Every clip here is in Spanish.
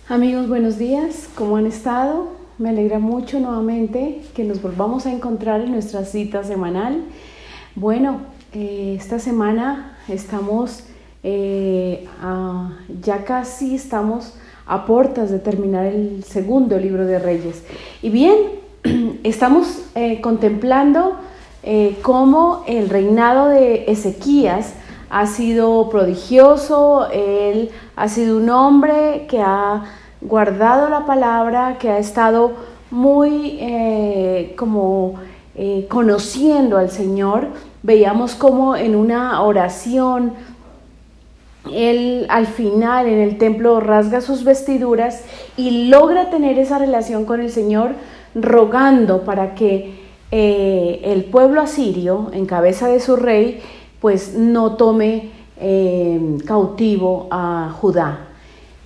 Amigos, buenos días, ¿cómo han estado? Me alegra mucho nuevamente que nos volvamos a encontrar en nuestra cita semanal. Bueno, esta semana estamos, ya casi estamos a puertas de terminar el segundo libro de Reyes. Y bien, estamos contemplando cómo el reinado de Ezequías ha sido prodigioso. Él ha sido un hombre que ha guardado la palabra, que ha estado muy conociendo al Señor. Veíamos como en una oración, él al final en el templo rasga sus vestiduras y logra tener esa relación con el Señor, rogando para que el pueblo asirio, en cabeza de su rey, pues no tome cautivo a Judá.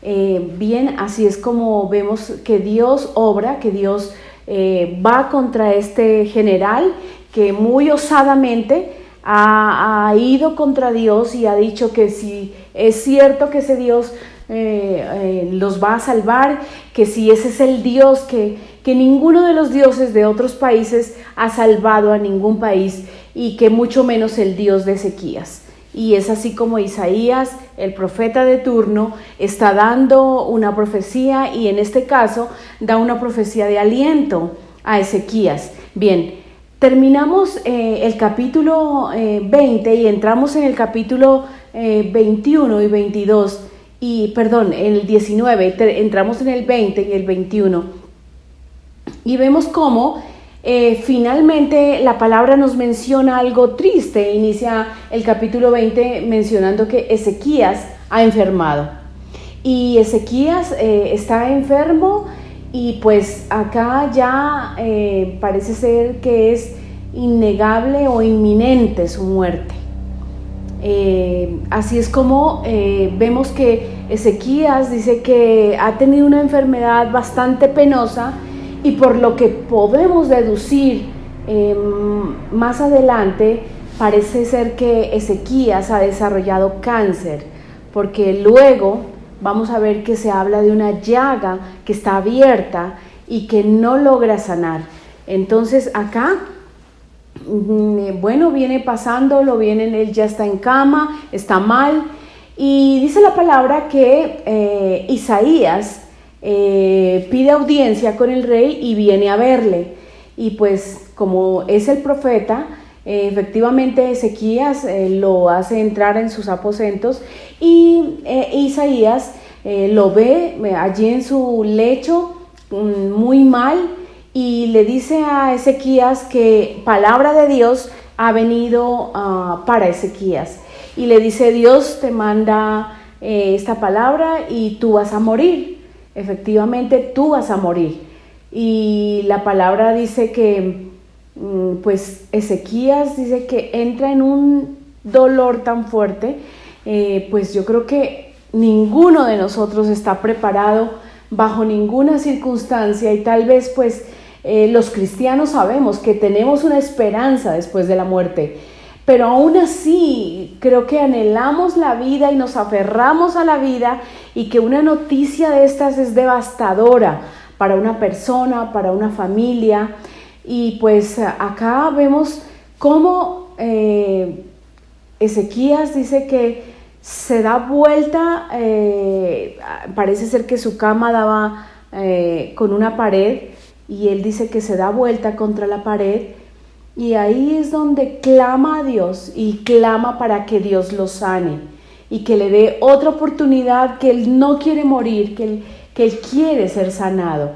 Bien, así es como vemos que Dios obra, que Dios va contra este general que muy osadamente ha ido contra Dios y ha dicho que si es cierto que ese Dios los va a salvar, que si ese es el Dios, que ninguno de los dioses de otros países ha salvado a ningún país y que mucho menos el Dios de Ezequías. Y es así como Isaías, el profeta de turno, está dando una profecía, y en este caso da una profecía de aliento a Ezequías. Bien, terminamos el capítulo 20 y entramos en el capítulo 21 y 22, en el 19, entramos en el 20 y el 21. Y vemos cómo finalmente la palabra nos menciona algo triste. Inicia el capítulo 20 mencionando que Ezequías ha enfermado. Y Ezequías está enfermo, y pues acá ya parece ser que es innegable o inminente su muerte. Así es como vemos que Ezequías dice que ha tenido una enfermedad bastante penosa, y por lo que podemos deducir más adelante, parece ser que Ezequías ha desarrollado cáncer, porque luego vamos a ver que se habla de una llaga que está abierta y que no logra sanar. Entonces acá, viene pasándolo, él ya está en cama, está mal, y dice la palabra que Isaías pide audiencia con el rey y viene a verle. Y pues como es el profeta, efectivamente Ezequías lo hace entrar en sus aposentos, y Isaías lo ve allí en su lecho, muy mal, y le dice a Ezequías que palabra de Dios ha venido para Ezequías, y le dice: Dios te manda esta palabra y tú vas a morir. Efectivamente, tú vas a morir. Y la palabra dice que, pues Ezequías dice que entra en un dolor tan fuerte, pues yo creo que ninguno de nosotros está preparado bajo ninguna circunstancia, y tal vez pues los cristianos sabemos que tenemos una esperanza después de la muerte, pero aún así creo que anhelamos la vida y nos aferramos a la vida, y que una noticia de estas es devastadora para una persona, para una familia. Y pues acá vemos cómo Ezequías dice que se da vuelta, parece ser que su cama daba con una pared, y él dice que se da vuelta contra la pared. Y ahí es donde clama a Dios, y clama para que Dios lo sane y que le dé otra oportunidad, que él no quiere morir, que él quiere ser sanado.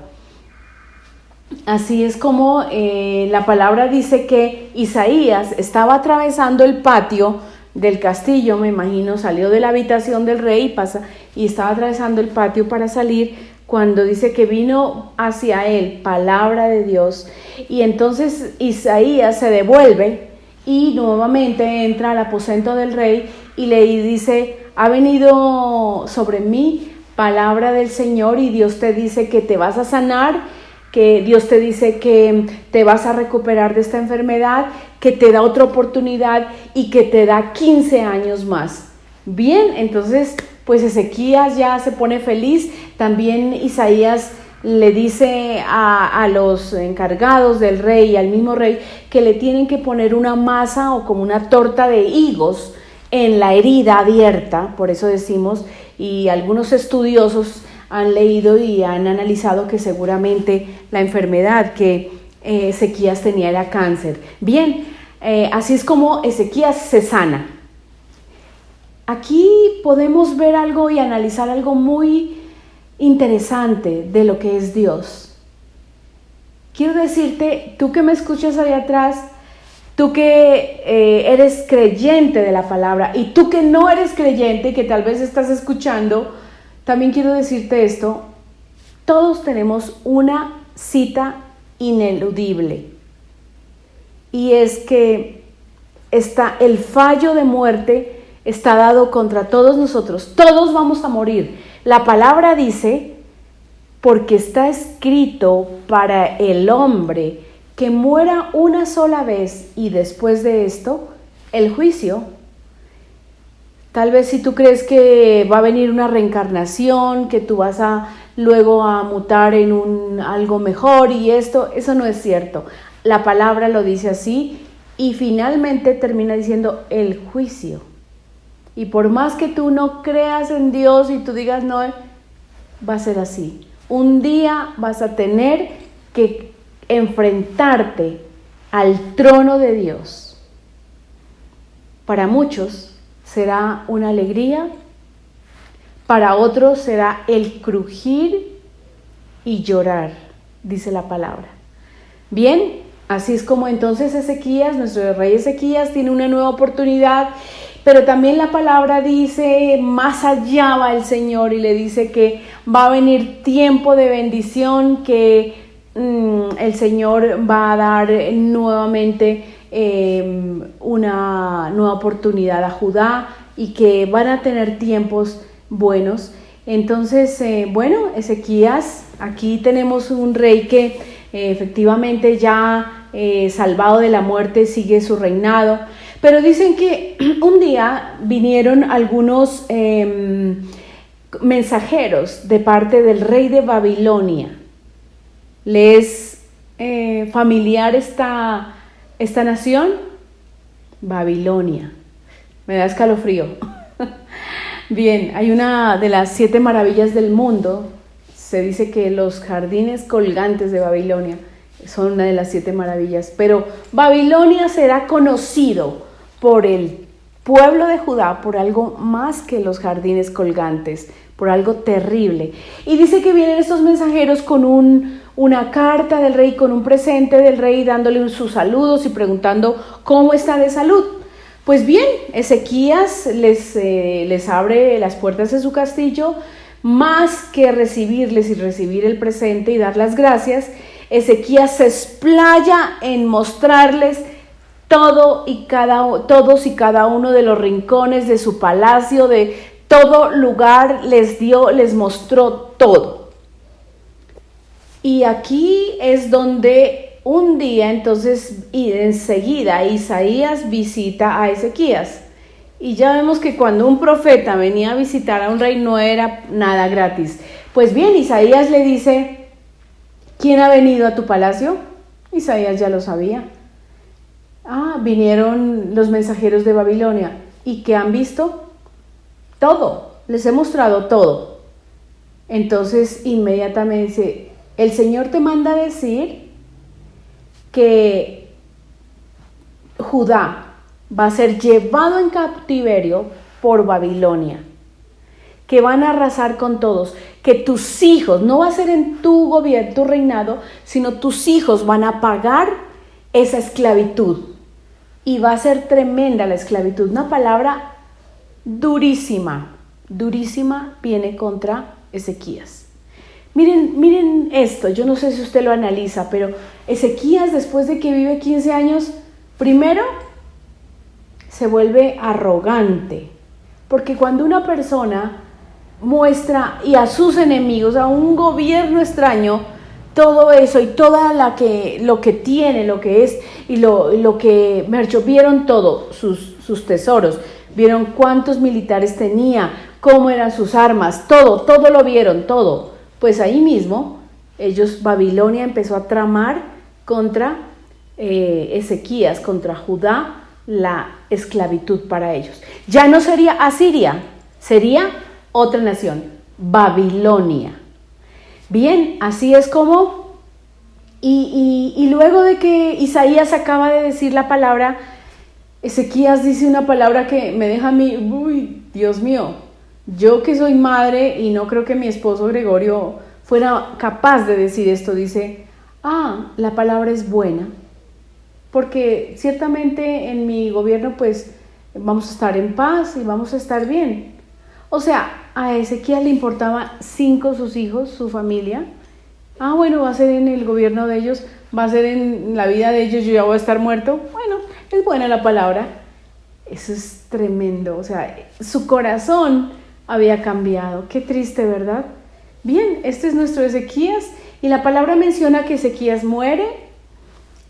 Así es como la palabra dice que Isaías estaba atravesando el patio del castillo, me imagino, salió de la habitación del rey y estaba atravesando el patio para salir, cuando dice que vino hacia él palabra de Dios. Y entonces Isaías se devuelve y nuevamente entra al aposento del rey y le dice: ha venido sobre mí palabra del Señor, y Dios te dice que te vas a sanar, que Dios te dice que te vas a recuperar de esta enfermedad, que te da otra oportunidad y que te da 15 años más. Bien, entonces pues Ezequías ya se pone feliz. También Isaías le dice a los encargados del rey y al mismo rey que le tienen que poner una masa o como una torta de higos en la herida abierta, por eso decimos, y algunos estudiosos han leído y han analizado que seguramente la enfermedad que Ezequías tenía era cáncer. Bien, así es como Ezequías se sana. Aquí podemos ver algo y analizar algo muy interesante de lo que es Dios. Quiero decirte, tú que me escuchas allá atrás, tú que eres creyente de la palabra y tú que no eres creyente y que tal vez estás escuchando, también quiero decirte esto: todos tenemos una cita ineludible, y es que el fallo de muerte está dado contra todos nosotros. Todos vamos a morir. La palabra dice, porque está escrito para el hombre que muera una sola vez y después de esto, el juicio. Tal vez si tú crees que va a venir una reencarnación, que tú vas luego a mutar en algo mejor y eso no es cierto. La palabra lo dice así y finalmente termina diciendo el juicio. Y por más que tú no creas en Dios y tú digas no, va a ser así. Un día vas a tener que enfrentarte al trono de Dios. Para muchos será una alegría, para otros será el crujir y llorar, dice la palabra. Bien, así es como entonces Ezequías, nuestro rey Ezequías, tiene una nueva oportunidad. Pero también la palabra dice, más allá va el Señor y le dice que va a venir tiempo de bendición, que el Señor va a dar nuevamente una nueva oportunidad a Judá y que van a tener tiempos buenos. Entonces, Ezequías, aquí tenemos un rey que efectivamente ya salvado de la muerte sigue su reinado. Pero dicen que un día vinieron algunos mensajeros de parte del rey de Babilonia. ¿Le es familiar esta nación? Babilonia. Me da escalofrío. Bien, hay una de las 7 maravillas del mundo. Se dice que los jardines colgantes de Babilonia son una de las 7 maravillas. Pero Babilonia será conocido por el pueblo de Judá, por algo más que los jardines colgantes, por algo terrible. Y dice que vienen estos mensajeros con una carta del rey, con un presente del rey, dándole sus saludos y preguntando cómo está de salud. Pues bien, Ezequías les abre las puertas de su castillo, más que recibirles y recibir el presente y dar las gracias. Ezequías se explaya en mostrarles todos y cada uno de los rincones de su palacio, de todo lugar, les mostró todo. Y aquí es donde un día entonces y enseguida Isaías visita a Ezequías. Y ya vemos que cuando un profeta venía a visitar a un rey no era nada gratis. Pues bien, Isaías le dice, ¿quién ha venido a tu palacio? Isaías ya lo sabía. Vinieron los mensajeros de Babilonia. ¿Y qué han visto? Todo, les he mostrado todo. Entonces inmediatamente dice, el Señor te manda a decir que Judá va a ser llevado en cautiverio por Babilonia, que van a arrasar con todos, que tus hijos, no va a ser en tu gobierno, tu reinado, sino tus hijos van a pagar esa esclavitud. Y va a ser tremenda la esclavitud. Una palabra durísima, durísima viene contra Ezequías. Miren esto, yo no sé si usted lo analiza, pero Ezequías, después de que vive 15 años, primero se vuelve arrogante, porque cuando una persona muestra y a sus enemigos, a un gobierno extraño, todo eso y lo que tiene, lo que es y lo que vieron todo, sus tesoros, vieron cuántos militares tenía, cómo eran sus armas, todo lo vieron, todo. Pues ahí mismo, Babilonia empezó a tramar contra Ezequías, contra Judá, la esclavitud para ellos. Ya no sería Asiria, sería otra nación, Babilonia. Bien, así es como, y luego de que Isaías acaba de decir la palabra, Ezequías dice una palabra que me deja a mí, uy, Dios mío, yo que soy madre y no creo que mi esposo Gregorio fuera capaz de decir esto, dice, la palabra es buena, porque ciertamente en mi gobierno pues vamos a estar en paz y vamos a estar bien. O sea, a Ezequías le importaba 5 sus hijos, su familia. Bueno, va a ser en el gobierno de ellos, va a ser en la vida de ellos, yo ya voy a estar muerto. Bueno, es buena la palabra. Eso es tremendo, o sea, su corazón había cambiado. Qué triste, ¿verdad? Bien, este es nuestro Ezequías y la palabra menciona que Ezequías muere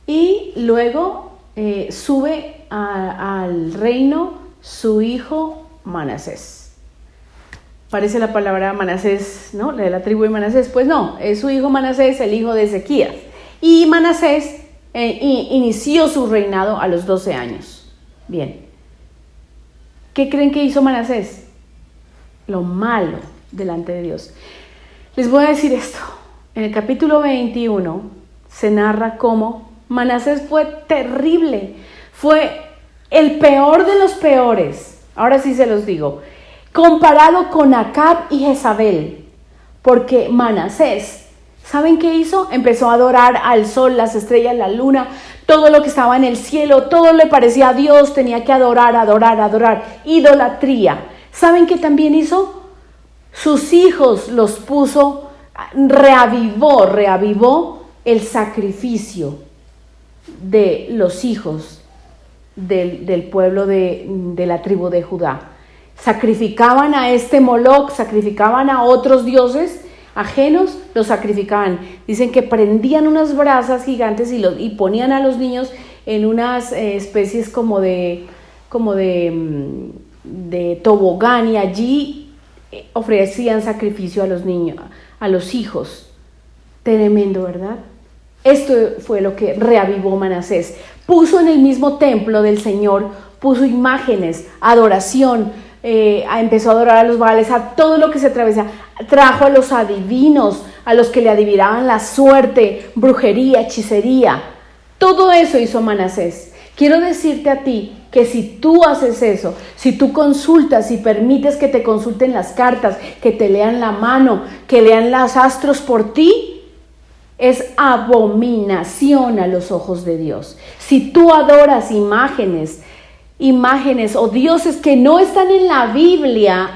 y luego sube al reino su hijo Manasés. Parece la palabra Manasés, ¿no? La de la tribu de Manasés. Pues no, es su hijo Manasés, el hijo de Ezequías. Y Manasés inició su reinado a los 12 años. Bien. ¿Qué creen que hizo Manasés? Lo malo delante de Dios. Les voy a decir esto. En el capítulo 21 se narra cómo Manasés fue terrible. Fue el peor de los peores. Ahora sí se los digo. Comparado con Acab y Jezabel, porque Manasés, ¿saben qué hizo? Empezó a adorar al sol, las estrellas, la luna, todo lo que estaba en el cielo, todo le parecía a Dios, tenía que adorar, idolatría. ¿Saben qué también hizo? Sus hijos los puso, reavivó el sacrificio de los hijos del pueblo de la tribu de Judá. Sacrificaban a este Moloc, sacrificaban a otros dioses ajenos, los sacrificaban. Dicen que prendían unas brasas gigantes y ponían a los niños en unas especies como de tobogán, y allí ofrecían sacrificio a los niños, a los hijos. Tremendo, ¿verdad? Esto fue lo que reavivó Manasés. Puso en el mismo templo del Señor, puso imágenes, adoración, empezó a adorar a los Baales, a todo lo que se atraviesa, trajo a los adivinos, a los que le adivinaban la suerte, brujería, hechicería. Todo eso hizo Manasés. Quiero decirte a ti que si tú haces eso, si tú consultas, si permites que te consulten las cartas, que te lean la mano, que lean los astros por ti, es abominación a los ojos de Dios. Si tú adoras imágenes o dioses que no están en la Biblia,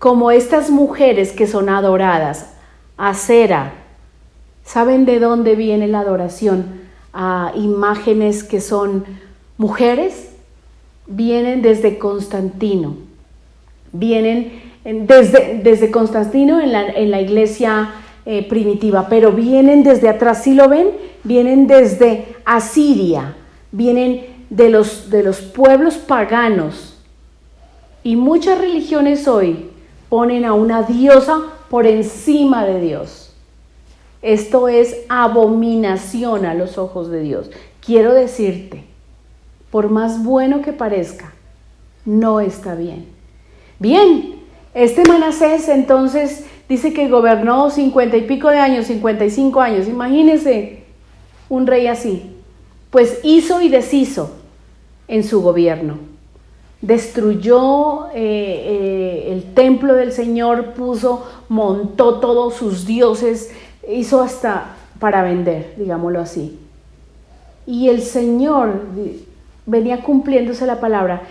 como estas mujeres que son adoradas, Acera, ¿saben de dónde viene la adoración a imágenes que son mujeres? Vienen desde Constantino, vienen desde Constantino en la iglesia primitiva, pero vienen desde atrás. ¿Sí lo ven? Vienen desde Asiria, vienen de los pueblos paganos, y muchas religiones hoy ponen a una diosa por encima de Dios. Esto es abominación a los ojos de Dios. Quiero decirte, por más bueno que parezca, no está bien. Bien, este Manasés entonces dice que gobernó 50 y pico de años, 55 años. Imagínense un rey así. Pues hizo y deshizo en su gobierno. Destruyó el templo del Señor, montó todos sus dioses, hizo hasta para vender, digámoslo así. Y el Señor venía cumpliéndose la palabra.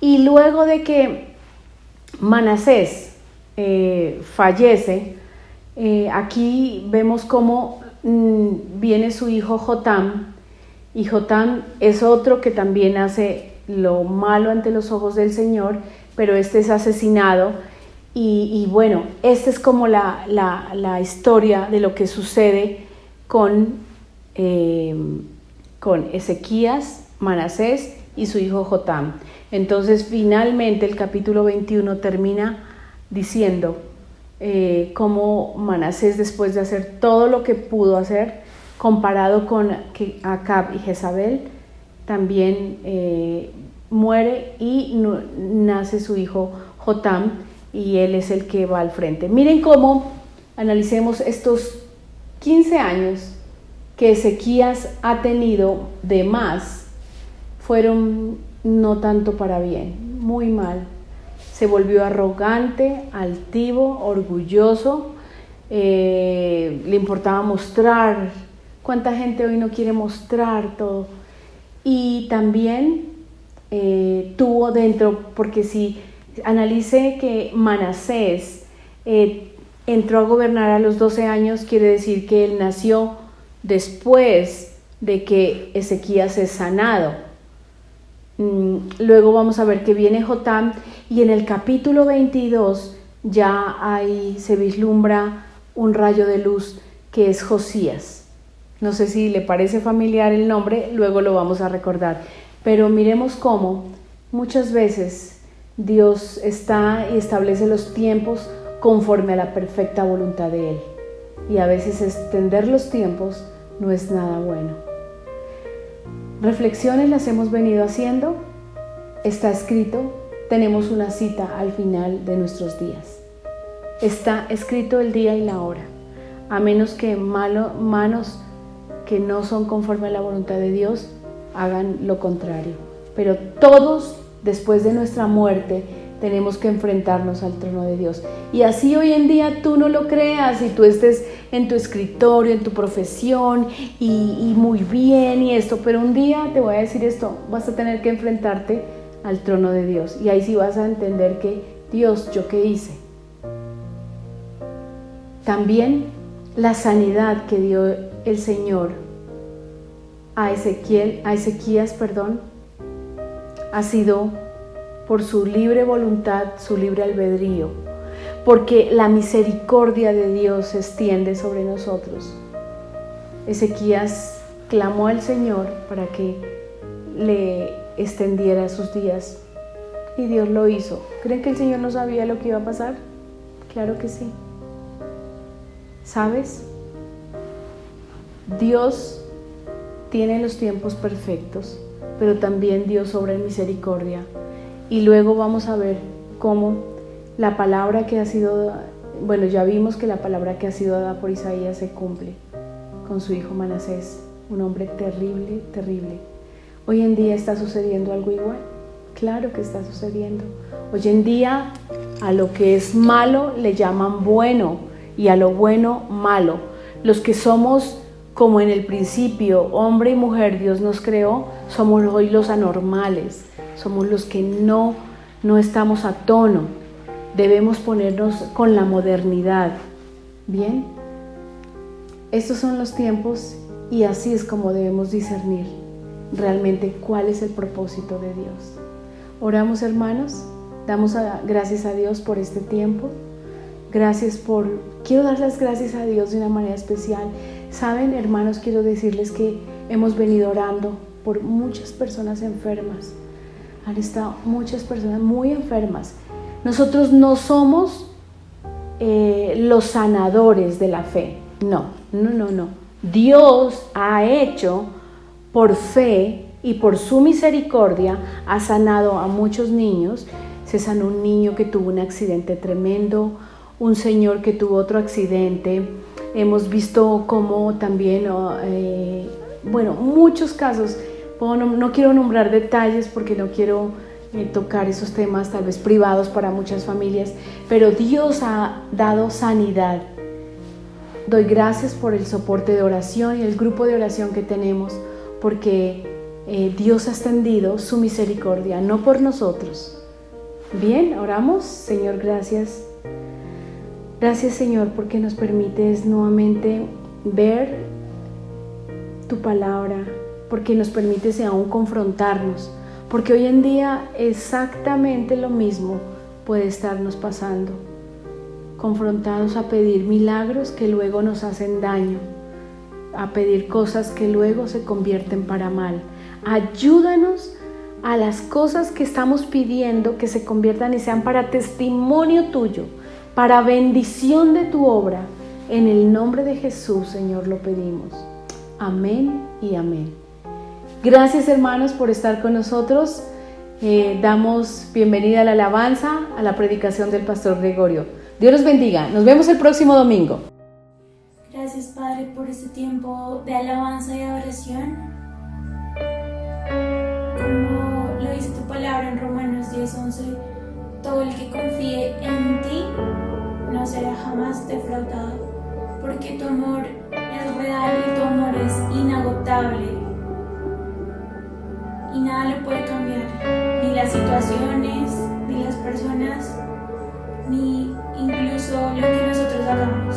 Y luego de que Manasés fallece, aquí vemos cómo viene su hijo Jotam. Y Jotam es otro que también hace lo malo ante los ojos del Señor, pero este es asesinado. Y bueno, esta es como la historia de lo que sucede con Ezequías, Manasés y su hijo Jotam. Entonces finalmente el capítulo 21 termina diciendo cómo Manasés, después de hacer todo lo que pudo hacer, comparado con Acab y Jezabel, también muere y nace su hijo Jotam, y él es el que va al frente. Miren cómo analicemos estos 15 años que Ezequías ha tenido de más, fueron no tanto para bien, muy mal. Se volvió arrogante, altivo, orgulloso, le importaba mostrar. ¿Cuánta gente hoy no quiere mostrar todo? Y también tuvo dentro, porque si analice que Manasés entró a gobernar a los 12 años, quiere decir que él nació después de que Ezequías es sanado. Luego vamos a ver que viene Jotam, y en el capítulo 22 ya ahí se vislumbra un rayo de luz que es Josías. No sé si le parece familiar el nombre, luego lo vamos a recordar. Pero miremos cómo muchas veces Dios está y establece los tiempos conforme a la perfecta voluntad de Él. Y a veces extender los tiempos no es nada bueno. Reflexiones las hemos venido haciendo. Está escrito, tenemos una cita al final de nuestros días. Está escrito el día y la hora. A menos que manos que no son conforme a la voluntad de Dios hagan lo contrario. Pero todos, después de nuestra muerte, tenemos que enfrentarnos al trono de Dios. Y así hoy en día tú no lo creas, y tú estés en tu escritorio, en tu profesión, y muy bien y esto, pero un día te voy a decir esto, vas a tener que enfrentarte al trono de Dios. Y ahí sí vas a entender que Dios, ¿yo qué hice? También la sanidad que dio el Señor a Ezequías, ha sido por su libre voluntad, su libre albedrío, porque la misericordia de Dios se extiende sobre nosotros. Ezequías clamó al Señor para que le extendiera sus días, y Dios lo hizo. ¿Creen que el Señor no sabía lo que iba a pasar? Claro que sí. ¿Sabes? Dios tiene los tiempos perfectos, pero también Dios obra en misericordia. Y luego vamos a ver cómo la palabra que ha sido, ya vimos que la palabra que ha sido dada por Isaías se cumple con su hijo Manasés, un hombre terrible, terrible. Hoy en día está sucediendo algo igual. Claro que está sucediendo. Hoy en día a lo que es malo le llaman bueno, y a lo bueno malo. Los que somos como en el principio, hombre y mujer, Dios nos creó, somos hoy los anormales, somos los que no estamos a tono. Debemos ponernos con la modernidad. ¿Bien? Estos son los tiempos, y así es como debemos discernir realmente cuál es el propósito de Dios. Oramos, hermanos, damos gracias a Dios por este tiempo. Quiero dar las gracias a Dios de una manera especial. Saben, hermanos, quiero decirles que hemos venido orando por muchas personas enfermas. Han estado muchas personas muy enfermas. Nosotros no somos los sanadores de la fe. No. Dios ha hecho por fe y por su misericordia, ha sanado a muchos niños. Se sanó un niño que tuvo un accidente tremendo, un señor que tuvo otro accidente. Hemos visto cómo también, muchos casos. No quiero nombrar detalles porque no quiero tocar esos temas tal vez privados para muchas familias, pero Dios ha dado sanidad. Doy gracias por el soporte de oración y el grupo de oración que tenemos, porque Dios ha extendido su misericordia, no por nosotros. Bien, oramos. Señor, gracias. Gracias, Señor, porque nos permites nuevamente ver tu palabra, porque nos permites aún confrontarnos, porque hoy en día exactamente lo mismo puede estarnos pasando, confrontados a pedir milagros que luego nos hacen daño, a pedir cosas que luego se convierten para mal. Ayúdanos a las cosas que estamos pidiendo que se conviertan y sean para testimonio tuyo, para bendición de tu obra. En el nombre de Jesús, Señor, lo pedimos. Amén y amén. Gracias, hermanos, por estar con nosotros. Damos bienvenida a la alabanza, a la predicación del pastor Gregorio. Dios los bendiga. Nos vemos el próximo domingo. Gracias, Padre, por este tiempo de alabanza y adoración. Como lo dice tu palabra en Romanos 10:11, todo el que confíe en ti no será jamás defraudado, porque tu amor es real y tu amor es inagotable y nada lo puede cambiar, ni las situaciones, ni las personas, ni incluso lo que nosotros hagamos.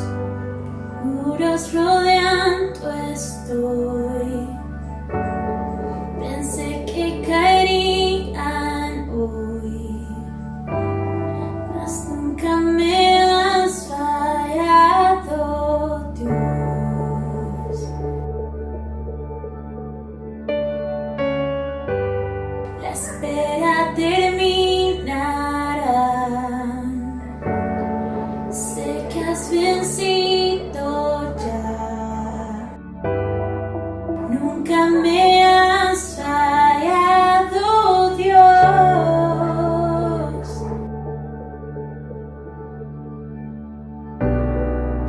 Muros rodean tu estoy, pensé que caerían hoy, mas nunca me has fallado, Dios. La espera terminará, sé que has vencido ya, nunca me has fallado, Dios.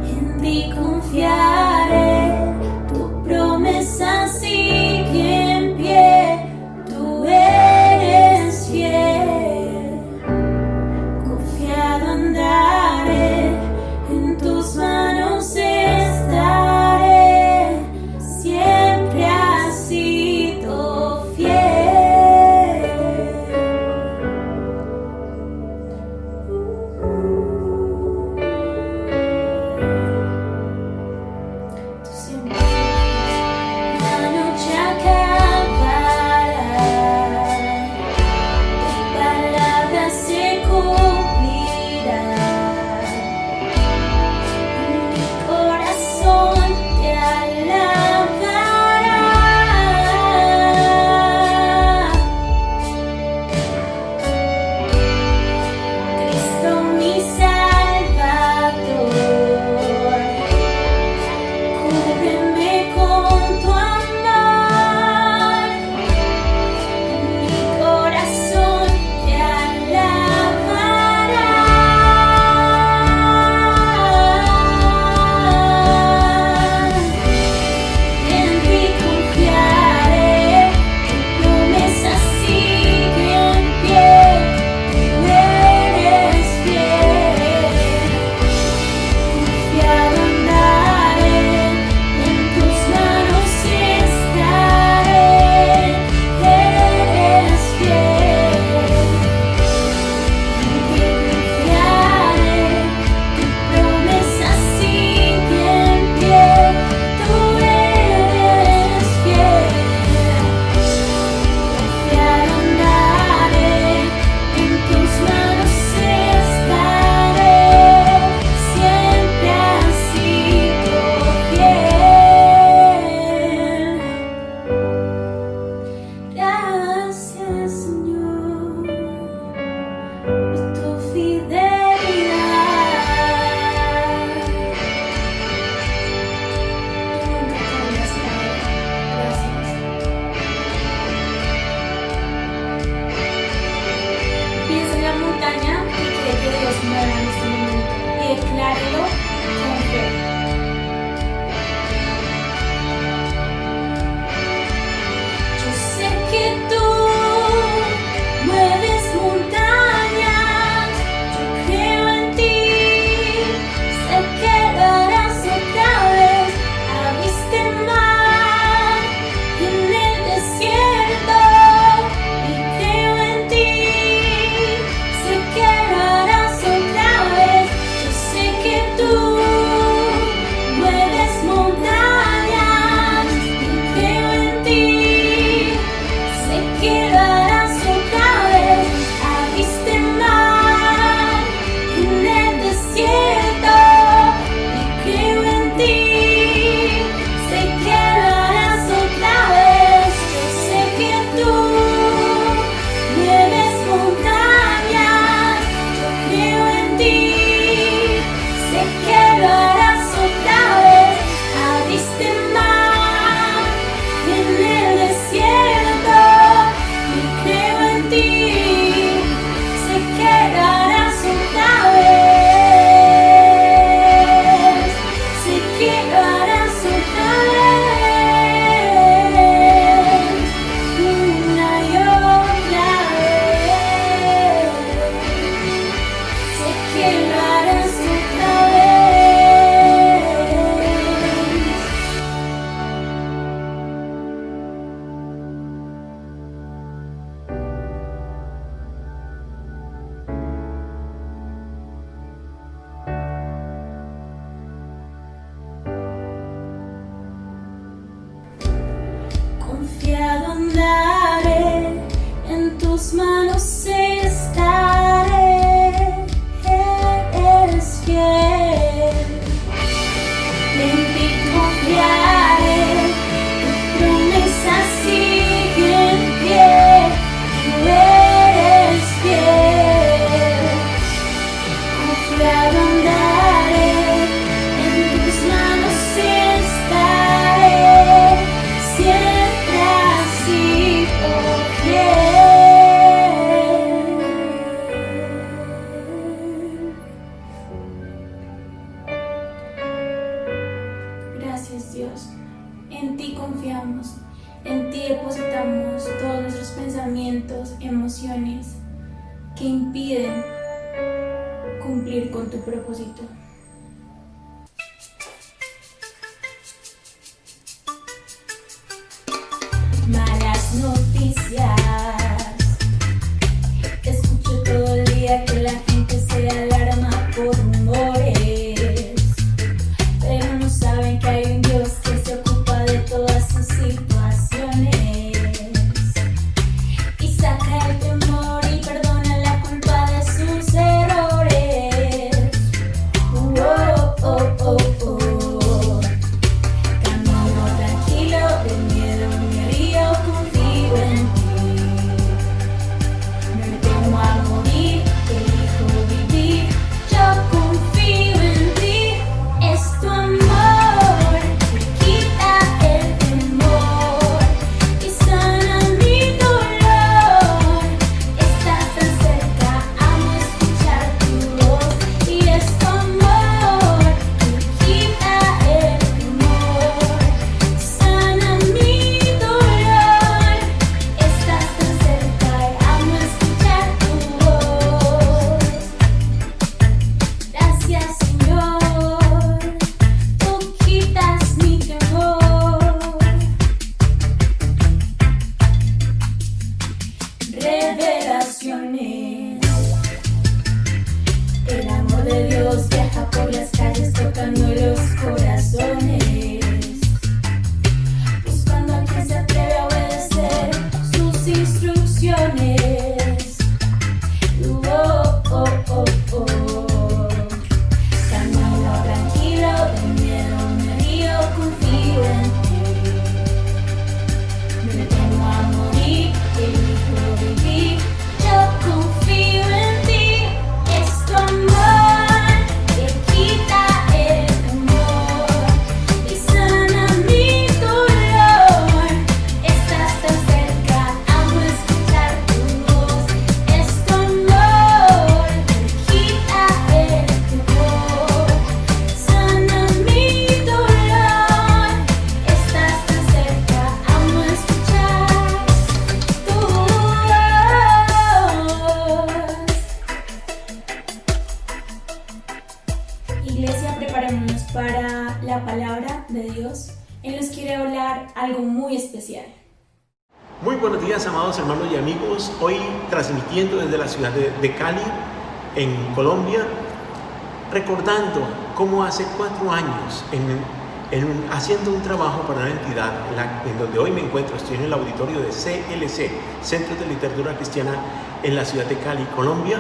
En ti confiaré, tu promesa sigue en pie, tú eres fiel, confiado andaré, en tus manos estaré, siempre has sido fiel. tus manos estaré, eres fiel. En ti confiaré, tu promesa sigue en pie, tú eres fiel. Confiado andaré, en tus manos estaré, siempre has sido fiel. Gracias, Dios. En ti confiamos, en ti depositamos todos nuestros pensamientos, emociones que impiden cumplir con tu propósito. Malas noticias, escucho todo el día que la gente se alarma por rumores, pero no saben que hay un Dios que se ocupa de todas sus situaciones y saca el temor y perdona la culpa de sus errores. Oh, oh, oh, oh. Camino tranquilo, de miedo me río, confío en ti. No me temo a morir, elijo vivir, yo confío en ti. Es tu amor que quita el temor y sana mi dolor. Estás tan cerca, amo escuchar tu voz. Y es tu amor que quita el temor, sana mi dolor. Estás tan cerca, amo escuchar tu voz. Gracias, Señor, tú quitas mi temor. Revelaciones. El amor de Dios viaja por las calles tocando los corazones, buscando a quien se atreve a obedecer sus instrucciones. Oh, oh, oh, oh. Camino tranquilo, de miedo me río, confío en ti. No me temo a morir, elijo vivir, yo confío en ti. Es tu amor que quita el temor y sana mi dolor. Estás tan cerca, amo escuchar tu voz. Es tu amor que quita el temor, sana mi dolor. Estás tan cerca, amo escuchar tu voz. Iglesia, preparémonos para la palabra de Dios. Él nos quiere hablar algo muy especial. Muy buenos días, amados hermanos y amigos. Hoy transmitiendo desde la ciudad de Cali, en Colombia, recordando cómo hace 4 años, haciendo un trabajo para una entidad en donde hoy me encuentro. Estoy en el auditorio de CLC, Centro de Literatura Cristiana, en la ciudad de Cali, Colombia.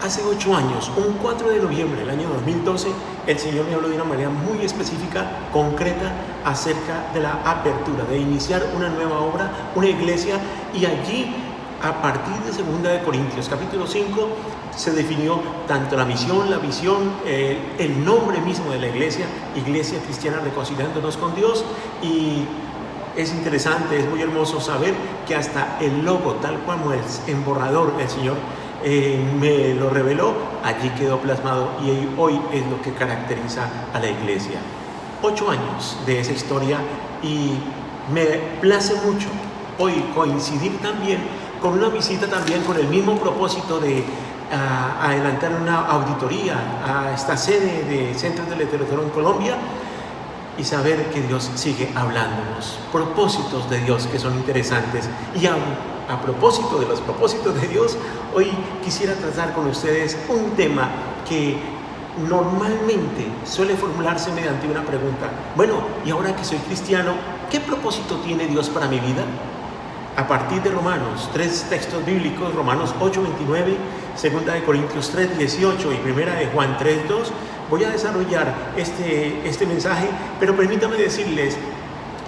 Hace 8 años, un 4 de noviembre del año 2012, el Señor me habló de una manera muy específica, concreta, acerca de la apertura, de iniciar una nueva obra, una iglesia, y allí, a partir de 2 de Corintios, capítulo 5, se definió tanto la misión, la visión, el nombre mismo de la iglesia, Iglesia Cristiana Reconciliándonos con Dios. Y es interesante, es muy hermoso saber que hasta el logo, tal como es en borrador, el Señor me lo reveló, allí quedó plasmado, y hoy es lo que caracteriza a la iglesia. 8 años de esa historia, y me place mucho hoy coincidir también con una visita también con el mismo propósito de adelantar una auditoría a esta sede de Centros de Literatura en Colombia, y saber que Dios sigue hablándonos, propósitos de Dios que son interesantes. Y a propósito de los propósitos de Dios, hoy quisiera tratar con ustedes un tema que normalmente suele formularse mediante una pregunta: bueno, y ahora que soy cristiano, ¿qué propósito tiene Dios para mi vida? a partir de Romanos, 3 textos bíblicos, Romanos 8:29, 2 de Corintios 3:18 y 1 de Juan 3:2. Voy a desarrollar este mensaje, pero permítame decirles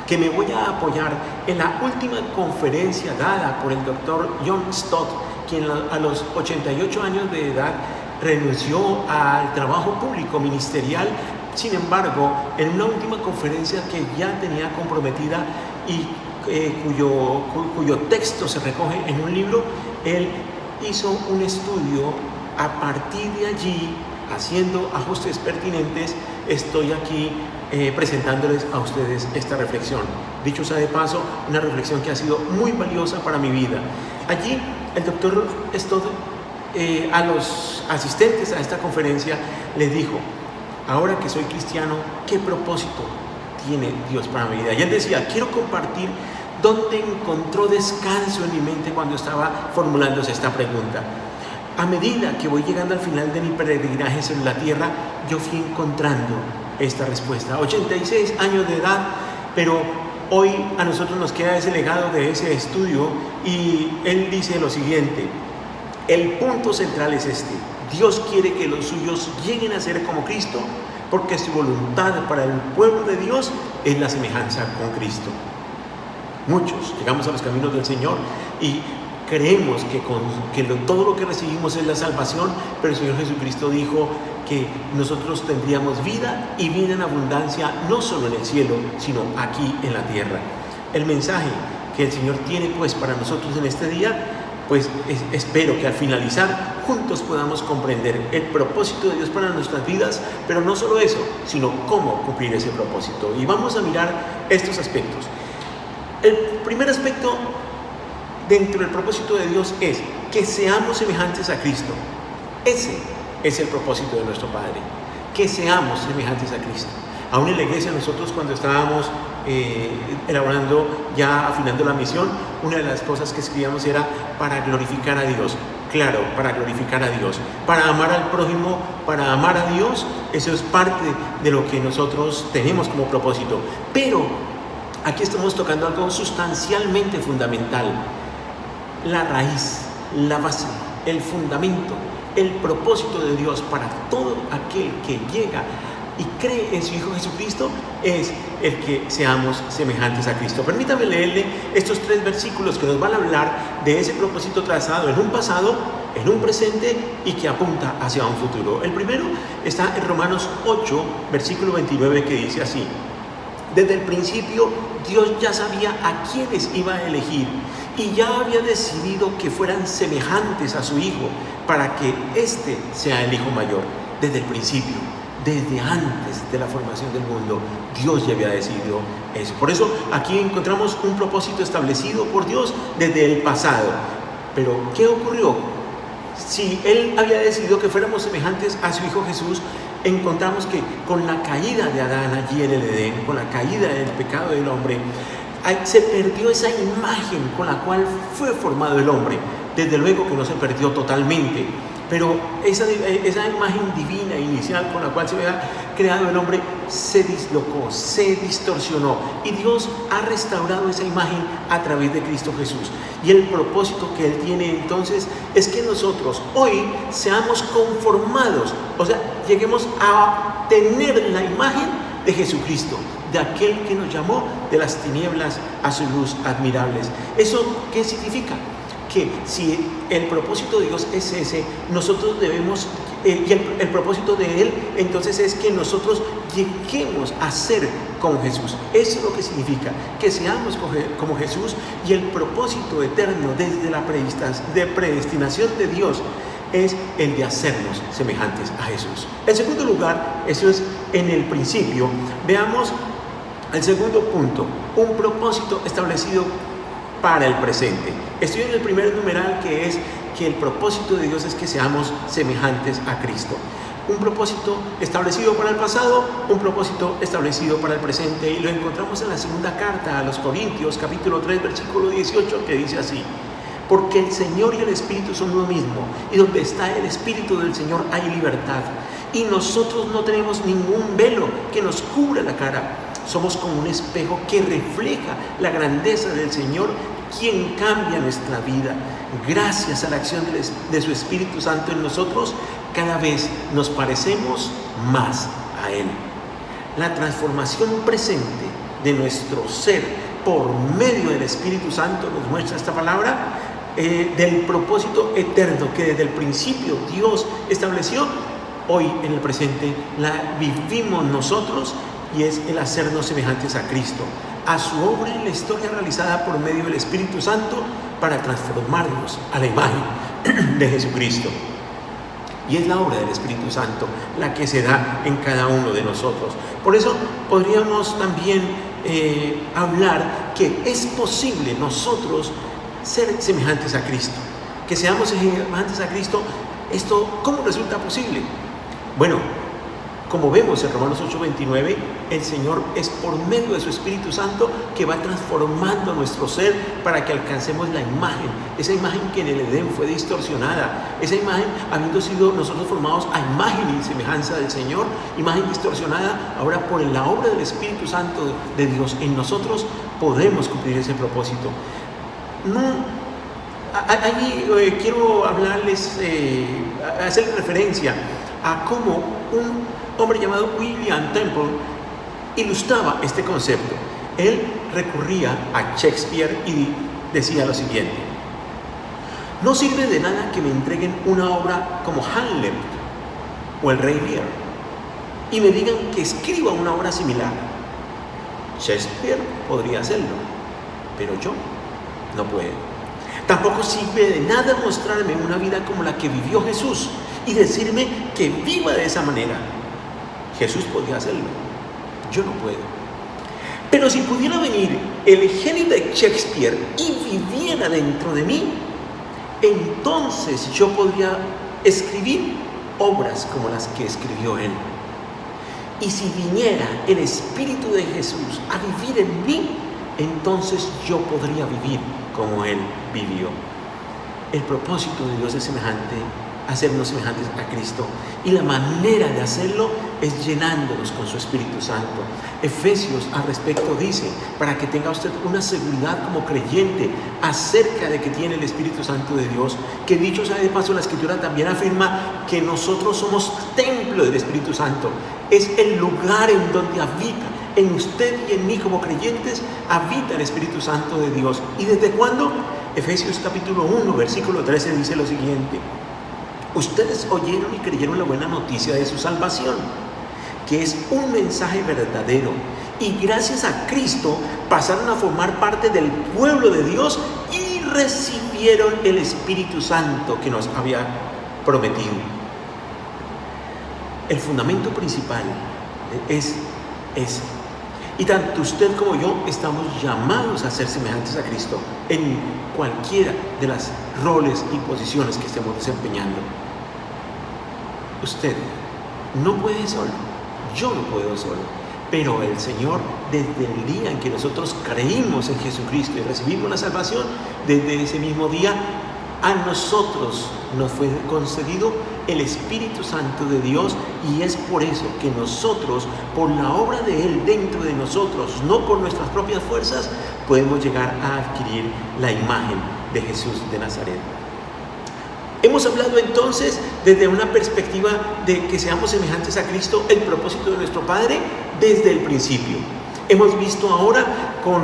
que me voy a apoyar en la última conferencia dada por el doctor John Stott, quien a los 88 años de edad renunció al trabajo público ministerial. Sin embargo, en una última conferencia que ya tenía comprometida y cuyo texto se recoge en un libro, él hizo un estudio. A partir de allí, haciendo ajustes pertinentes, estoy aquí presentándoles a ustedes esta reflexión. Dicho sea de paso, una reflexión que ha sido muy valiosa para mi vida. Allí, el doctor Stott a los asistentes a esta conferencia les dijo: ahora que soy cristiano, ¿qué propósito tiene Dios para mi vida? Y él decía: quiero compartir dónde encontró descanso en mi mente cuando estaba formulándose esta pregunta. A medida que voy llegando al final de mi peregrinaje sobre la tierra, yo fui encontrando esta respuesta. 86 años de edad, pero hoy a nosotros nos queda ese legado de ese estudio, y él dice lo siguiente: el punto central es este: Dios quiere que los suyos lleguen a ser como Cristo, porque su voluntad para el pueblo de Dios es la semejanza con Cristo. Muchos llegamos a los caminos del Señor y creemos que todo lo que recibimos es la salvación, pero el Señor Jesucristo dijo que nosotros tendríamos vida y vida en abundancia, no solo en el cielo, sino aquí en la tierra. El mensaje que el Señor tiene pues para nosotros en este día, pues espero que al finalizar juntos podamos comprender el propósito de Dios para nuestras vidas, pero no solo eso, sino cómo cumplir ese propósito. Y vamos a mirar estos aspectos. El primer aspecto dentro del propósito de Dios es que seamos semejantes a Cristo. Ese es el propósito de nuestro Padre, que seamos semejantes a Cristo. Aún en la iglesia, nosotros cuando estábamos elaborando, ya afinando la misión, una de las cosas que escribíamos era para glorificar a Dios. Claro, para glorificar a Dios, para amar al prójimo, para amar a Dios. Eso es parte de lo que nosotros tenemos como propósito. Pero aquí estamos tocando algo sustancialmente fundamental: la raíz, la base, el fundamento, el propósito de Dios para todo aquel que llega y cree en su Hijo Jesucristo es el que seamos semejantes a Cristo. Permítame leerle estos 3 versículos que nos van a hablar de ese propósito trazado en un pasado, en un presente y que apunta hacia un futuro. El primero está en Romanos 8, versículo 29, que dice así: desde el principio Dios ya sabía a quiénes iba a elegir y ya había decidido que fueran semejantes a su Hijo para que éste sea el Hijo mayor. Desde el principio, desde antes de la formación del mundo, Dios ya había decidido eso. Por eso aquí encontramos un propósito establecido por Dios desde el pasado. Pero ¿qué ocurrió? Si Él había decidido que fuéramos semejantes a su Hijo Jesús, encontramos que con la caída de Adán allí en el Edén, con la caída del pecado del hombre, se perdió esa imagen con la cual fue formado el hombre. Desde luego que no se perdió totalmente, pero esa imagen divina inicial con la cual se había creado el hombre se dislocó, se distorsionó, y Dios ha restaurado esa imagen a través de Cristo Jesús. Y el propósito que Él tiene entonces es que nosotros hoy seamos conformados, o sea, lleguemos a tener la imagen de Jesucristo, de aquel que nos llamó de las tinieblas a su luz admirables. ¿Eso qué significa? Que si el propósito de Dios es ese, nosotros debemos, y el propósito de Él entonces es que nosotros lleguemos a ser como Jesús. Eso es lo que significa, que seamos como Jesús, y el propósito eterno desde la predestinación de Dios es el de hacernos semejantes a Jesús. En segundo lugar, eso es en el principio. Veamos el segundo punto: un propósito establecido para el presente. Estoy en el primer numeral, que es que el propósito de Dios es que seamos semejantes a Cristo. Un propósito establecido para el pasado, un propósito establecido para el presente, y lo encontramos en la segunda carta a los Corintios, capítulo 3, versículo 18, que dice así: porque el Señor y el Espíritu son uno mismo, y donde está el Espíritu del Señor hay libertad. Y nosotros no tenemos ningún velo que nos cubra la cara. Somos como un espejo que refleja la grandeza del Señor quien cambia nuestra vida. Gracias a la acción de su Espíritu Santo en nosotros, cada vez nos parecemos más a Él. La transformación presente de nuestro ser por medio del Espíritu Santo nos muestra esta palabra del propósito eterno que desde el principio Dios estableció. Hoy en el presente la vivimos nosotros, y es el hacernos semejantes a Cristo, a su obra en la historia realizada por medio del Espíritu Santo para transformarnos a la imagen de Jesucristo. Y es la obra del Espíritu Santo la que se da en cada uno de nosotros. Por eso podríamos también hablar que es posible nosotros ser semejantes a Cristo. Que seamos semejantes a Cristo. ¿Esto cómo resulta posible? Bueno, como vemos en Romanos 8:29, el Señor es por medio de su Espíritu Santo que va transformando nuestro ser para que alcancemos la imagen, esa imagen que en el Edén fue distorsionada, esa imagen habiendo sido nosotros formados a imagen y semejanza del Señor, imagen distorsionada, ahora por la obra del Espíritu Santo de Dios en nosotros podemos cumplir ese propósito. Allí quiero hablarles, hacer referencia a cómo un hombre llamado William Temple ilustraba este concepto. Él recurría a Shakespeare y decía lo siguiente: no sirve de nada que me entreguen una obra como Hamlet o El Rey Lear y me digan que escriba una obra similar. Shakespeare podría hacerlo, pero yo no puedo. Tampoco sirve de nada mostrarme una vida como la que vivió Jesús y decirme que viva de esa manera. Jesús podía hacerlo, yo no puedo. Pero si pudiera venir el genio de Shakespeare y viviera dentro de mí, entonces yo podría escribir obras como las que escribió él. Y si viniera el Espíritu de Jesús a vivir en mí, entonces yo podría vivir como él vivió. El propósito de Dios es semejante, hacernos semejantes a Cristo, y la manera de hacerlo es llenándonos con su Espíritu Santo. Efesios al respecto dice, para que tenga usted una seguridad como creyente acerca de que tiene el Espíritu Santo de Dios, que dicho sea de paso, la Escritura también afirma que nosotros somos templo del Espíritu Santo. Es el lugar en donde habita, en usted y en mí como creyentes, habita el Espíritu Santo de Dios. ¿Y desde cuándo? Efesios capítulo 1, versículo 13 dice lo siguiente: ustedes oyeron y creyeron la buena noticia de su salvación, que es un mensaje verdadero, y gracias a Cristo pasaron a formar parte del pueblo de Dios y recibieron el Espíritu Santo que nos había prometido. El fundamento principal es ese. Y tanto usted como yo estamos llamados a ser semejantes a Cristo en cualquiera de las roles y posiciones que estemos desempeñando. Usted no puede solo, yo no puedo solo, pero el Señor, desde el día en que nosotros creímos en Jesucristo y recibimos la salvación, desde ese mismo día a nosotros nos fue concedido el Espíritu Santo de Dios, y es por eso que nosotros, por la obra de Él dentro de nosotros, no por nuestras propias fuerzas, podemos llegar a adquirir la imagen de Jesús de Nazaret. Hemos hablado entonces desde una perspectiva de que seamos semejantes a Cristo, el propósito de nuestro Padre desde el principio. Hemos visto ahora con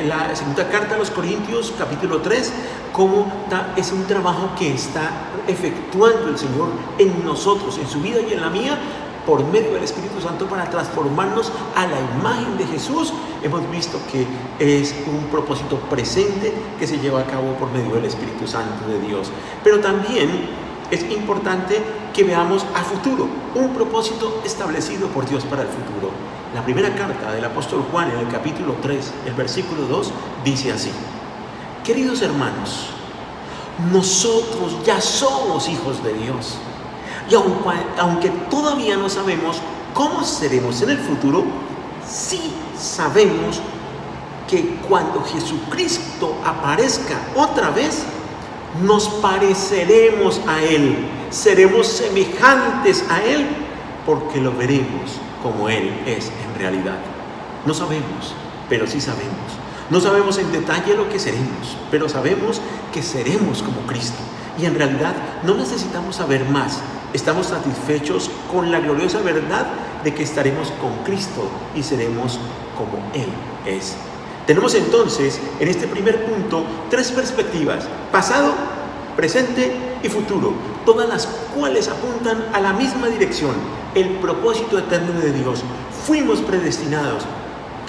la segunda carta a los Corintios, capítulo 3, cómo es un trabajo que está efectuando el Señor en nosotros, en su vida y en la mía, por medio del Espíritu Santo para transformarnos a la imagen de Jesús. Hemos visto que es un propósito presente que se lleva a cabo por medio del Espíritu Santo de Dios. Pero también es importante que veamos a futuro, un propósito establecido por Dios para el futuro. La primera carta del apóstol Juan, en el capítulo 3, el versículo 2, dice así: queridos hermanos, nosotros ya somos hijos de Dios, y aunque todavía no sabemos cómo seremos en el futuro, sí sabemos que cuando Jesucristo aparezca otra vez, nos pareceremos a Él, seremos semejantes a Él, porque lo veremos como Él es en realidad. No sabemos, pero sí sabemos. No sabemos en detalle lo que seremos, pero sabemos que seremos como Cristo. Y en realidad no necesitamos saber más. Estamos satisfechos con la gloriosa verdad de que estaremos con Cristo y seremos como Él es. Tenemos entonces, en este primer punto, 3 perspectivas: pasado, presente y futuro, todas las cuales apuntan a la misma dirección, el propósito eterno de Dios. Fuimos predestinados,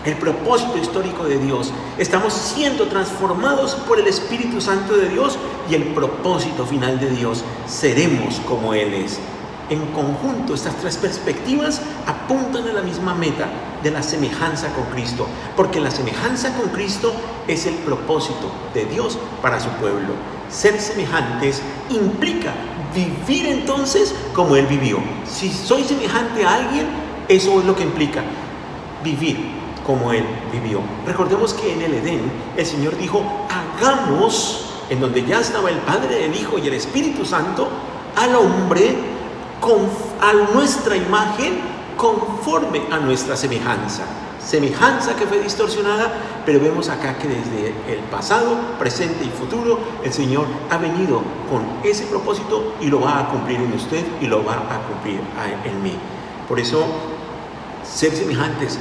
el propósito histórico de Dios. Estamos siendo transformados por el Espíritu Santo de Dios y el propósito final de Dios. Seremos como Él es. En conjunto, estas 3 perspectivas apuntan a la misma meta de la semejanza con Cristo, porque la semejanza con Cristo es el propósito de Dios para su pueblo. Ser semejantes implica vivir entonces como Él vivió. Si soy semejante a alguien, eso es lo que implica vivir como Él vivió. Recordemos que en el Edén el Señor dijo: hagamos, en donde ya estaba el Padre, el Hijo y el Espíritu Santo, al hombre a nuestra imagen, conforme a nuestra semejanza. Semejanza que fue distorsionada, pero vemos acá que desde el pasado, presente y futuro, el Señor ha venido con ese propósito y lo va a cumplir en usted y lo va a cumplir en mí. Por eso, ser semejantes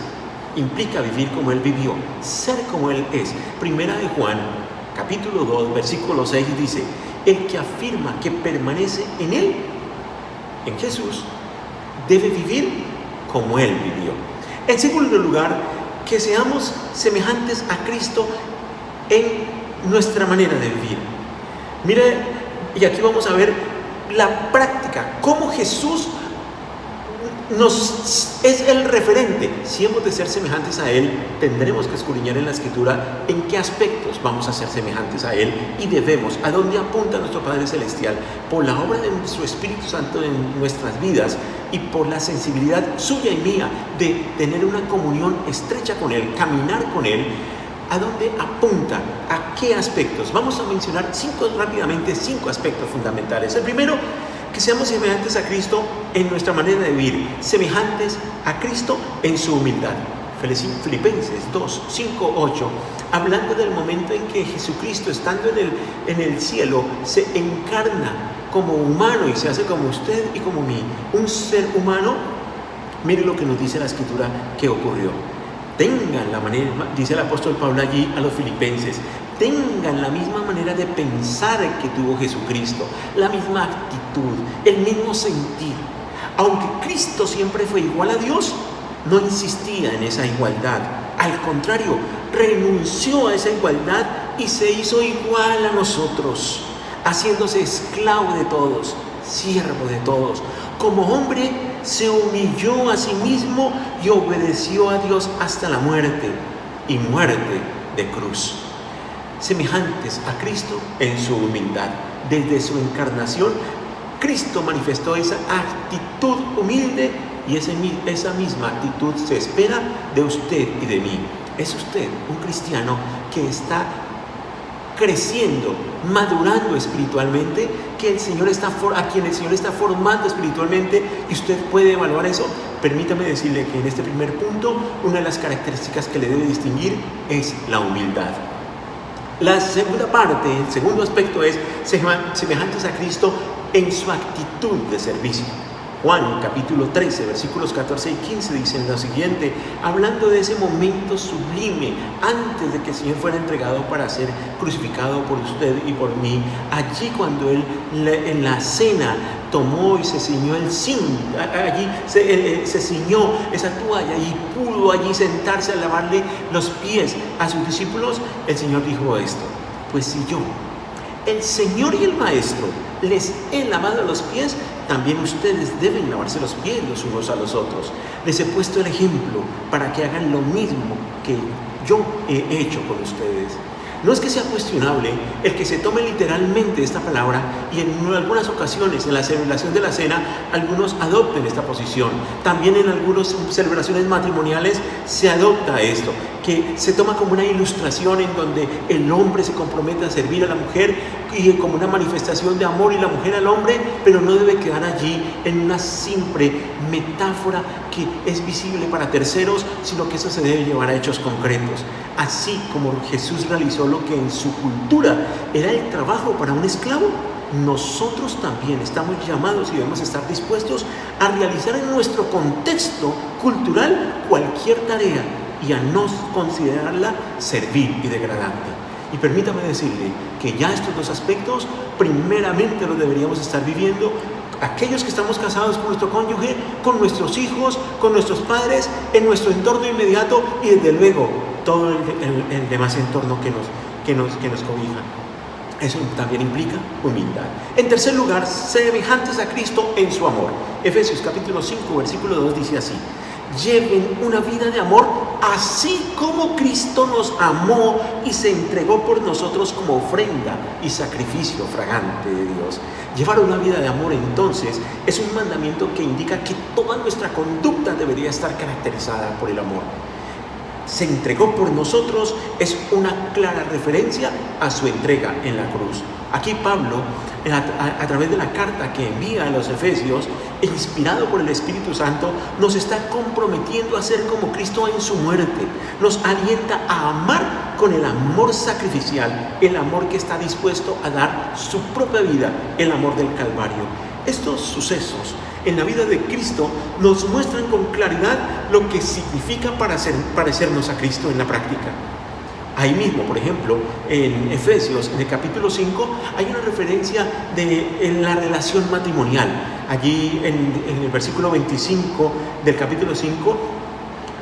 implica vivir como Él vivió, ser como Él es. Primera de Juan, capítulo 2, versículo 6 dice: el que afirma que permanece en Él, en Jesús, debe vivir como Él vivió. En segundo lugar, que seamos semejantes a Cristo en nuestra manera de vivir. Mire, y aquí vamos a ver la práctica, cómo Jesús es el referente. Si hemos de ser semejantes a Él, tendremos que escudriñar en la Escritura en qué aspectos vamos a ser semejantes a Él y debemos, a dónde apunta nuestro Padre Celestial, por la obra de su Espíritu Santo en nuestras vidas y por la sensibilidad suya y mía de tener una comunión estrecha con Él, caminar con Él. ¿A dónde apunta? ¿A qué aspectos? Vamos a mencionar rápidamente 5 aspectos fundamentales. El primero, que seamos semejantes a Cristo en nuestra manera de vivir, semejantes a Cristo en su humildad. Filipenses 2, 5, 8, hablando del momento en que Jesucristo, estando en el cielo, se encarna como humano y se hace como usted y como mí, un ser humano. Mire lo que nos dice la Escritura que ocurrió. Tengan la manera, dice el apóstol Pablo allí a los filipenses, tengan la misma manera de pensar que tuvo Jesucristo, la misma actitud, el mismo sentir. Aunque Cristo siempre fue igual a Dios, no insistía en esa igualdad. Al contrario, renunció a esa igualdad y se hizo igual a nosotros, haciéndose esclavo de todos, siervo de todos. Como hombre, se humilló a sí mismo y obedeció a Dios hasta la muerte, y muerte de cruz. Semejantes a Cristo en su humildad. Desde su encarnación, Cristo manifestó esa actitud humilde y esa misma actitud se espera de usted y de mí. Es usted un cristiano que está creciendo, madurando espiritualmente, a quien el Señor está formando espiritualmente, y usted puede evaluar eso. Permítame decirle que en este primer punto, una de las características que le debe distinguir es la humildad. La segunda parte, el segundo aspecto es semejantes a Cristo en su actitud de servicio. Juan capítulo 13, versículos 14 y 15 dicen lo siguiente, hablando de ese momento sublime antes de que el Señor fuera entregado para ser crucificado por usted y por mí. Allí cuando Él en la cena tomó y se ciñó el cinto, allí se ciñó esa toalla y pudo allí sentarse a lavarle los pies a sus discípulos, el Señor dijo esto: pues si yo, el Señor y el Maestro, les he lavado los pies, también ustedes deben lavarse los pies los unos a los otros. Les he puesto el ejemplo para que hagan lo mismo que yo he hecho con ustedes. No es que sea cuestionable el que se tome literalmente esta palabra y en algunas ocasiones en la celebración de la cena algunos adopten esta posición. También en algunas celebraciones matrimoniales se adopta esto, que se toma como una ilustración en donde el hombre se compromete a servir a la mujer y como una manifestación de amor y la mujer al hombre, pero no debe quedar allí en una simple metáfora que es visible para terceros, sino que eso se debe llevar a hechos concretos. Así como Jesús realizó lo que en su cultura era el trabajo para un esclavo, nosotros también estamos llamados y debemos estar dispuestos a realizar en nuestro contexto cultural cualquier tarea y a no considerarla servil y degradante. Y permítame decirle que ya estos dos aspectos primeramente los deberíamos estar viviendo aquellos que estamos casados con nuestro cónyuge, con nuestros hijos, con nuestros padres, en nuestro entorno inmediato y desde luego todo el demás entorno que nos cobija. Eso también implica humildad. En tercer lugar, semejantes a Cristo en su amor. Efesios capítulo 5, versículo 2 dice así: lleven una vida de amor, así como Cristo nos amó y se entregó por nosotros como ofrenda y sacrificio fragante de Dios. Llevar una vida de amor, entonces, es un mandamiento que indica que toda nuestra conducta debería estar caracterizada por el amor. Se entregó por nosotros es una clara referencia a su entrega en la cruz. Aquí Pablo, a través de la carta que envía a los Efesios, inspirado por el Espíritu Santo, nos está comprometiendo a ser como Cristo en su muerte. Nos alienta a amar con el amor sacrificial, el amor que está dispuesto a dar su propia vida, el amor del Calvario. Estos sucesos en la vida de Cristo nos muestran con claridad lo que significa parecernos a Cristo en la práctica. Ahí mismo, por ejemplo, en Efesios, en el capítulo 5, hay una referencia en la relación matrimonial. Allí en el versículo 25 del capítulo 5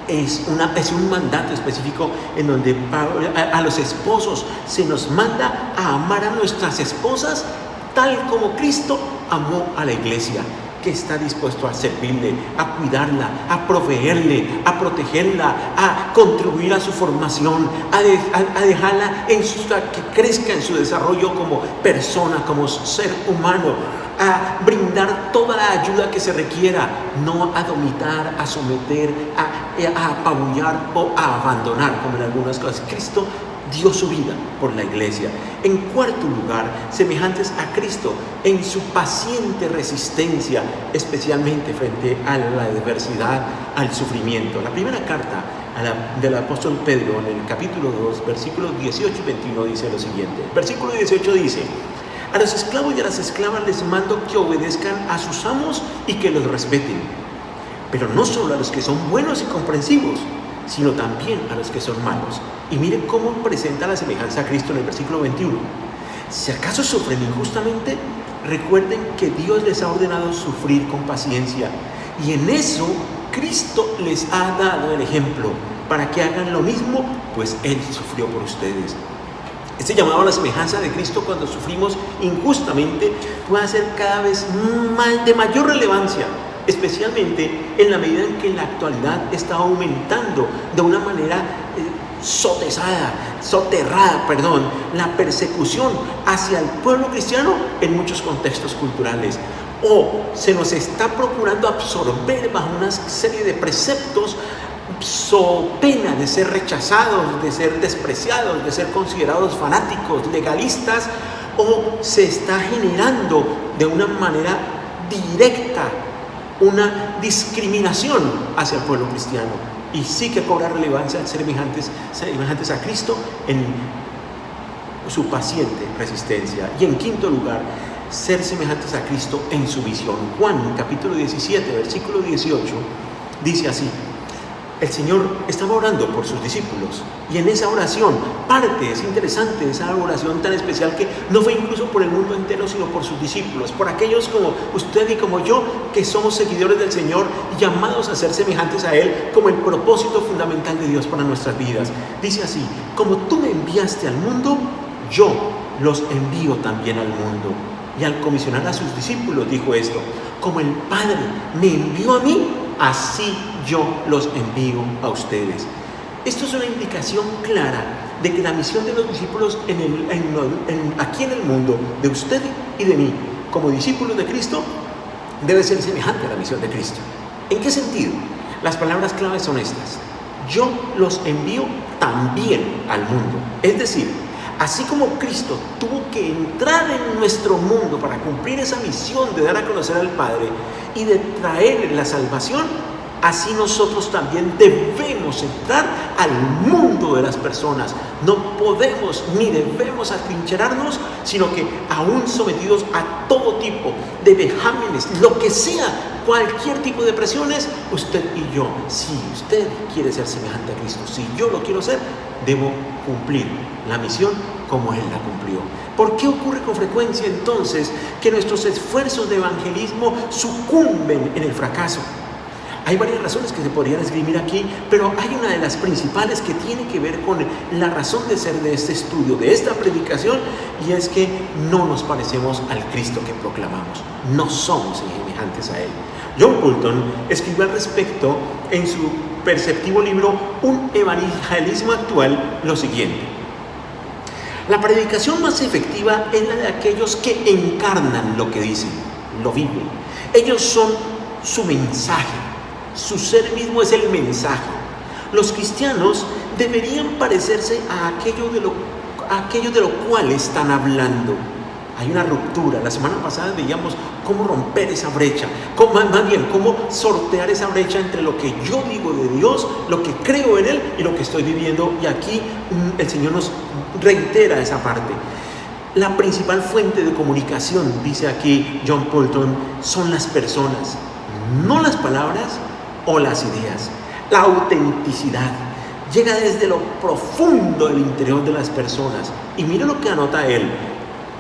es un mandato específico en donde a los esposos se nos manda a amar a nuestras esposas tal como Cristo amó a la iglesia, que está dispuesto a servirle, a cuidarla, a proveerle, a protegerla, a contribuir a su formación, a dejarla que crezca en su desarrollo como persona, como ser humano, a brindar toda la ayuda que se requiera, no a dominar, a someter, a apabullar o a abandonar, como en algunas cosas. Cristo dio su vida por la iglesia. En cuarto lugar, semejantes a Cristo en su paciente resistencia, especialmente frente a la adversidad, al sufrimiento. La primera carta del apóstol Pedro, en el capítulo 2, versículos 18 y 21, dice lo siguiente. Versículo 18 dice: a los esclavos y a las esclavas les mando que obedezcan a sus amos y que los respeten, pero no solo a los que son buenos y comprensivos, sino también a los que son malos. Y mire cómo presenta la semejanza a Cristo en el versículo 21. Si acaso sufren injustamente, recuerden que Dios les ha ordenado sufrir con paciencia, y en eso Cristo les ha dado el ejemplo para que hagan lo mismo, pues Él sufrió por ustedes. Este llamado a la semejanza de Cristo cuando sufrimos injustamente puede ser cada vez de mayor relevancia, especialmente en la medida en que en la actualidad está aumentando de una manera soterrada, la persecución hacia el pueblo cristiano en muchos contextos culturales. O se nos está procurando absorber bajo una serie de preceptos so pena de ser rechazados, de ser despreciados, de ser considerados fanáticos, legalistas, o se está generando de una manera directa una discriminación hacia el pueblo cristiano. Y sí que cobra relevancia al ser semejantes a Cristo en su paciente resistencia. Y en quinto lugar, ser semejantes a Cristo en su visión. Juan capítulo 17, versículo 18, dice así: el Señor estaba orando por sus discípulos, y en esa oración, es interesante esa oración tan especial, que no fue incluso por el mundo entero, sino por sus discípulos, por aquellos como usted y como yo, que somos seguidores del Señor y llamados a ser semejantes a Él como el propósito fundamental de Dios para nuestras vidas. Dice así: como tú me enviaste al mundo, yo los envío también al mundo. Y al comisionar a sus discípulos dijo esto: como el Padre me envió a mí, así yo los envío a ustedes. Esto es una indicación clara de que la misión de los discípulos aquí en el mundo, de usted y de mí, como discípulos de Cristo, debe ser semejante a la misión de Cristo. ¿En qué sentido? Las palabras claves son estas: yo los envío también al mundo. Es decir, así como Cristo tuvo que entrar en nuestro mundo para cumplir esa misión de dar a conocer al Padre y de traer la salvación, así nosotros también debemos entrar al mundo de las personas. No podemos ni debemos atrincherarnos, sino que aún sometidos a todo tipo de vejámenes, lo que sea, cualquier tipo de presiones, usted y yo, si usted quiere ser semejante a Cristo, si yo lo quiero ser, debo cumplir la misión como Él la cumplió. ¿Por qué ocurre con frecuencia entonces que nuestros esfuerzos de evangelismo sucumben en el fracaso? Hay varias razones que se podrían esgrimir aquí, pero hay una de las principales que tiene que ver con la razón de ser de este estudio, de esta predicación, y es que no nos parecemos al Cristo que proclamamos, no somos semejantes a Él. John Fulton escribió al respecto en su perceptivo libro Un evangelismo actual lo siguiente: la predicación más efectiva es la de aquellos que encarnan lo que dicen, lo viven. Ellos son su mensaje, su ser mismo es el mensaje. Los cristianos deberían parecerse a aquello de lo cual están hablando. Hay una ruptura. La semana pasada veíamos cómo romper esa brecha, cómo sortear esa brecha entre lo que yo digo de Dios, lo que creo en Él y lo que estoy viviendo. Y aquí el Señor nos reitera esa parte. La principal fuente de comunicación, dice aquí John Fulton, son las personas, no las palabras o las ideas. La autenticidad llega desde lo profundo del interior de las personas. Y mire lo que anota él: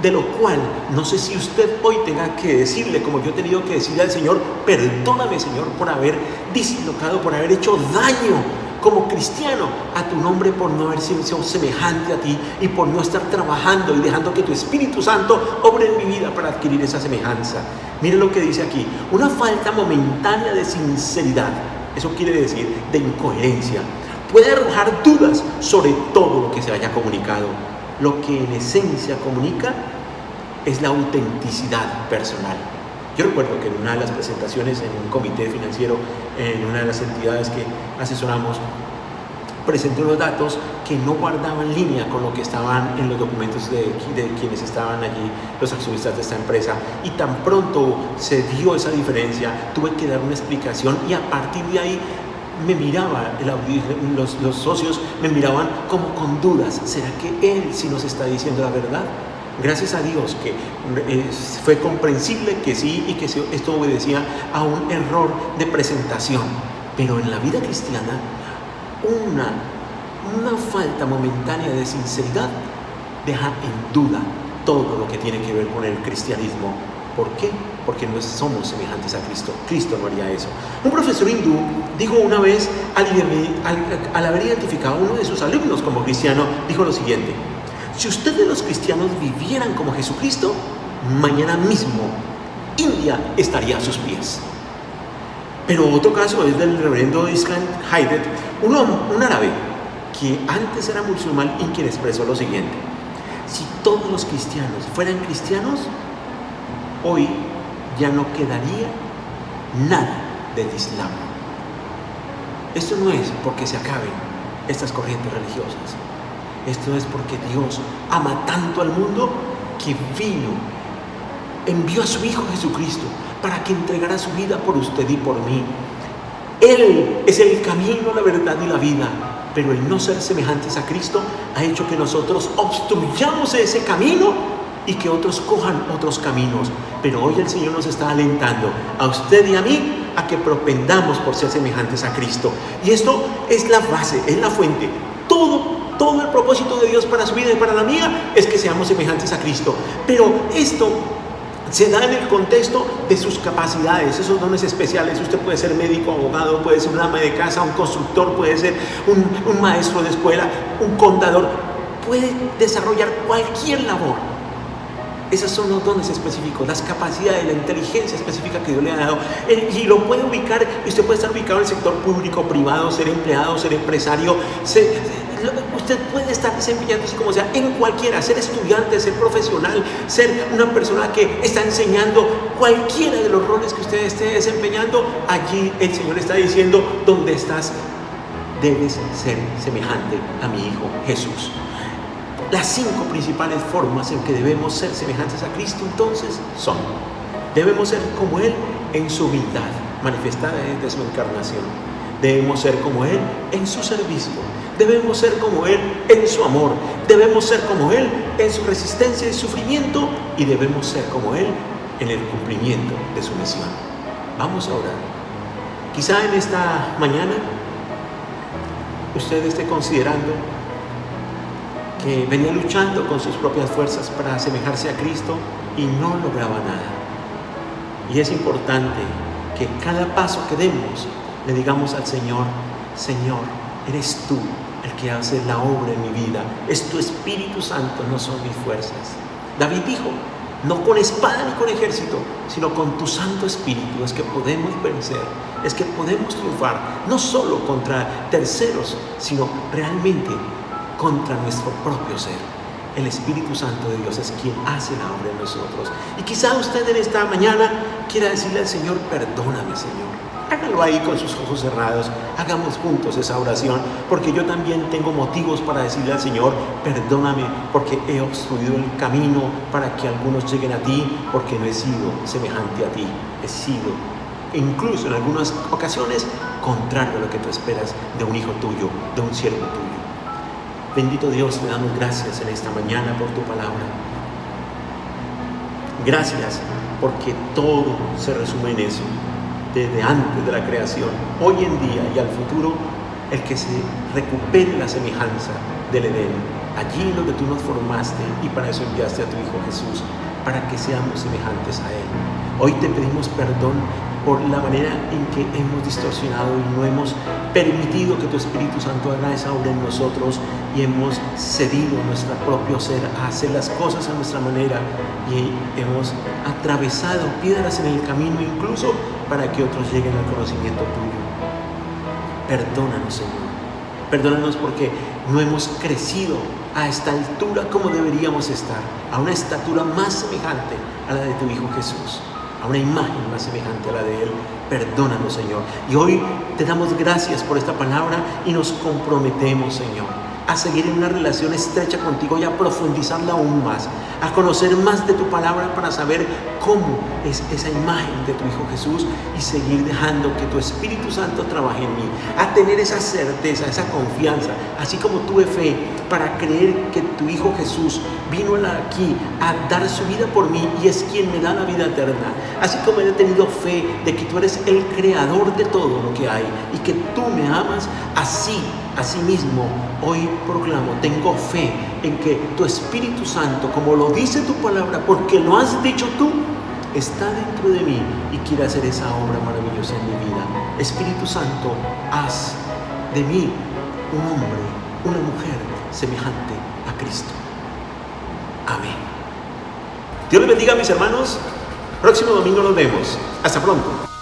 de lo cual, no sé si usted hoy tenga que decirle, como yo he tenido que decirle al Señor, perdóname, Señor, por haber dislocado, por haber hecho daño como cristiano a tu nombre, por no haber sido semejante a ti y por no estar trabajando y dejando que tu Espíritu Santo obre en mi vida para adquirir esa semejanza. Mire lo que dice aquí: una falta momentánea de sinceridad, eso quiere decir de incoherencia, puede arrojar dudas sobre todo lo que se haya comunicado. Lo que en esencia comunica es la autenticidad personal. Yo recuerdo que en una de las presentaciones en un comité financiero, en una de las entidades que asesoramos, presenté unos datos que no guardaban línea con lo que estaban en los documentos de quienes estaban allí, los accionistas de esta empresa, y tan pronto se dio esa diferencia, tuve que dar una explicación, y a partir de ahí me miraba, los socios me miraban como con dudas: ¿será que él sí nos está diciendo la verdad? Gracias a Dios que fue comprensible que sí, y que esto obedecía a un error de presentación. Pero en la vida cristiana, una falta momentánea de sinceridad deja en duda todo lo que tiene que ver con el cristianismo. ¿Por qué? Porque no somos semejantes a Cristo. Cristo no haría eso. Un profesor hindú dijo una vez, al haber identificado a uno de sus alumnos como cristiano, dijo lo siguiente: si ustedes los cristianos vivieran como Jesucristo, mañana mismo India estaría a sus pies. Pero otro caso es del reverendo Islam Haidet, un árabe que antes era musulmán, y quien expresó lo siguiente: si todos los cristianos fueran cristianos, hoy ya no quedaría nada del Islam. Esto no es porque se acaben estas corrientes religiosas. Esto es porque Dios ama tanto al mundo que envió a su Hijo Jesucristo para que entregara su vida por usted y por mí. Él es el camino, la verdad y la vida. Pero el no ser semejantes a Cristo ha hecho que nosotros obstruyamos ese camino y que otros cojan otros caminos. Pero hoy el Señor nos está alentando a usted y a mí a que propendamos por ser semejantes a Cristo. Y esto es la base, es la fuente. Todo el propósito de Dios para su vida y para la mía es que seamos semejantes a Cristo. Pero esto se da en el contexto de sus capacidades, esos dones especiales. Usted puede ser médico, abogado, puede ser un ama de casa, un constructor, puede ser un maestro de escuela, un contador, puede desarrollar cualquier labor. Esos son los dones específicos, las capacidades, la inteligencia específica que Dios le ha dado. Y lo puede ubicar, y usted puede estar ubicado en el sector público, privado, ser empleado, ser empresario, usted puede estar desempeñándose como sea, en cualquiera, ser estudiante, ser profesional, ser una persona que está enseñando, cualquiera de los roles que usted esté desempeñando. Allí el Señor está diciendo: donde estás, debes ser semejante a mi Hijo Jesús. Las 5 principales formas en que debemos ser semejantes a Cristo entonces son: debemos ser como Él en su humildad, manifestada desde su encarnación. Debemos ser como Él en su servicio. Debemos ser como Él en su amor. Debemos ser como Él en su resistencia y sufrimiento. Y debemos ser como Él en el cumplimiento de su misión. Vamos a orar. Quizá en esta mañana usted esté considerando que venía luchando con sus propias fuerzas para asemejarse a Cristo y no lograba nada. Y es importante que cada paso que demos le digamos al Señor: Señor, eres tú el que hace la obra en mi vida, es tu Espíritu Santo, no son mis fuerzas. David dijo: no con espada ni con ejército, sino con tu Santo Espíritu es que podemos vencer, es que podemos triunfar, no solo contra terceros, sino realmente contra nuestro propio ser. El Espíritu Santo de Dios es quien hace la obra en nosotros. Y quizá usted en esta mañana quiera decirle al Señor: perdóname, Señor. Hágalo ahí con sus ojos cerrados. Hagamos juntos esa oración, porque yo también tengo motivos para decirle al Señor: perdóname porque he obstruido el camino para que algunos lleguen a ti, porque no he sido semejante a ti. He sido, incluso en algunas ocasiones, contrario a lo que tú esperas de un hijo tuyo, de un siervo tuyo. Bendito Dios, te damos gracias en esta mañana por tu palabra. Gracias porque todo se resume en eso. Desde antes de la creación, hoy en día y al futuro, el que se recupere la semejanza del Edén, allí donde tú nos formaste, y para eso enviaste a tu Hijo Jesús, para que seamos semejantes a Él. Hoy te pedimos perdón por la manera en que hemos distorsionado y no hemos permitido que tu Espíritu Santo haga esa obra en nosotros, y hemos cedido nuestro propio ser a hacer las cosas a nuestra manera, y hemos atravesado piedras en el camino, incluso para que otros lleguen al conocimiento tuyo. Perdónanos, Señor. Perdónanos porque no hemos crecido a esta altura como deberíamos estar, a una estatura más semejante a la de tu Hijo Jesús, a una imagen más semejante a la de Él. Perdónanos, Señor. Y hoy te damos gracias por esta palabra y nos comprometemos, Señor, a seguir en una relación estrecha contigo y a profundizarla aún más, a conocer más de tu palabra para saber cómo es esa imagen de tu Hijo Jesús, y seguir dejando que tu Espíritu Santo trabaje en mí, a tener esa certeza, esa confianza, así como tuve fe para creer que tu Hijo Jesús vino aquí a dar su vida por mí y es quien me da la vida eterna, así como he tenido fe de que tú eres el creador de todo lo que hay y que tú me amas, Asimismo, hoy proclamo, tengo fe en que tu Espíritu Santo, como lo dice tu palabra, porque lo has dicho tú, está dentro de mí y quiere hacer esa obra maravillosa en mi vida. Espíritu Santo, haz de mí un hombre, una mujer semejante a Cristo. Amén. Dios les bendiga, mis hermanos. Próximo domingo nos vemos. Hasta pronto.